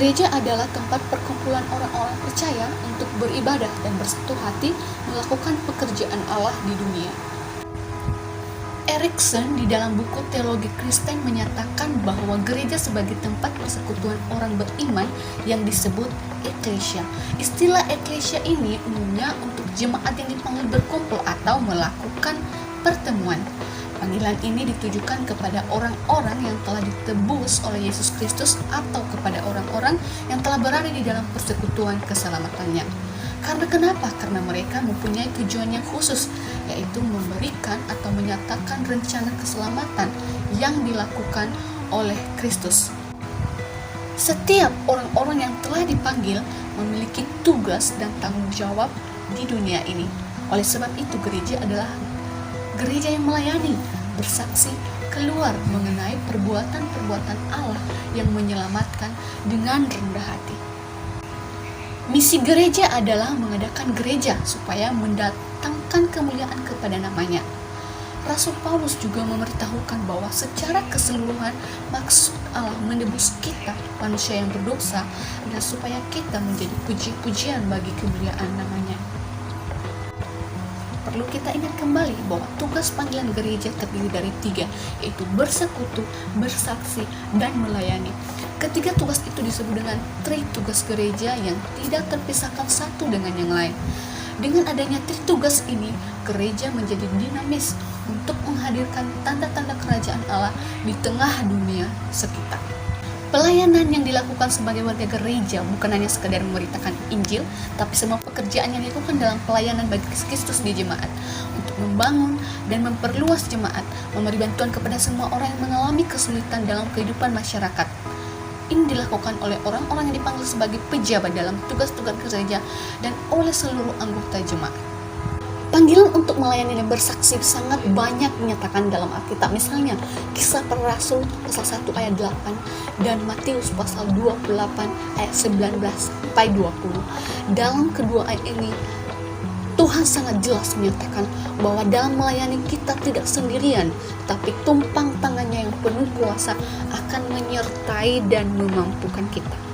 Gereja adalah tempat perkumpulan orang-orang percaya untuk beribadah dan bersatu hati melakukan pekerjaan Allah di dunia. Erikson di dalam buku Teologi Kristen menyatakan bahwa gereja sebagai tempat persekutuan orang beriman yang disebut eklesia. Istilah eklesia ini umumnya untuk jemaat yang dipanggil berkumpul atau melakukan pertemuan. Panggilan ini ditujukan kepada orang-orang yang telah ditebus oleh Yesus Kristus atau kepada orang-orang yang telah berada di dalam persekutuan keselamatannya. Karena kenapa? Karena mereka mempunyai tujuan yang khusus, yaitu memberikan atau menyatakan rencana keselamatan yang dilakukan oleh Kristus. Setiap orang-orang yang telah dipanggil memiliki tugas dan tanggung jawab di dunia ini. Oleh sebab itu, gereja adalah gereja yang melayani, bersaksi keluar mengenai perbuatan-perbuatan Allah yang menyelamatkan dengan rendah hati. Misi gereja adalah mengadakan gereja supaya mendatangkan kemuliaan kepada namanya. Rasul Paulus juga memberitahukan bahwa secara keseluruhan maksud Allah menebus kita, manusia yang berdosa, adalah supaya kita menjadi puji-pujian bagi kemuliaan namanya. Perlu kita ingat kembali bahwa tugas panggilan gereja terdiri dari 3, yaitu bersekutu, bersaksi, dan melayani. Ketiga tugas itu disebut dengan tugas gereja yang tidak terpisahkan satu dengan yang lain. Dengan adanya tugas ini, gereja menjadi dinamis untuk menghadirkan tanda-tanda kerajaan Allah di tengah dunia sekitar. Pelayanan yang dilakukan sebagai warga gereja bukan hanya sekedar memberitakan Injil, tapi semua pekerjaan yang dilakukan dalam pelayanan bagi Kristus di jemaat untuk membangun dan memperluas jemaat, memberi bantuan kepada semua orang yang mengalami kesulitan dalam kehidupan masyarakat. Ini dilakukan oleh orang-orang yang dipanggil sebagai pejabat dalam tugas-tugas gereja dan oleh seluruh anggota jemaat. Panggilan untuk melayani dan bersaksi sangat banyak dinyatakan dalam Alkitab. Misalnya, Kisah Para Rasul pasal 1 ayat 8 dan Matius pasal 28 ayat 19 sampai 20. Dalam kedua ayat ini, Tuhan sangat jelas menyatakan bahwa dalam melayani kita tidak sendirian, tapi tumpang tangannya yang penuh kuasa akan menyertai dan memampukan kita.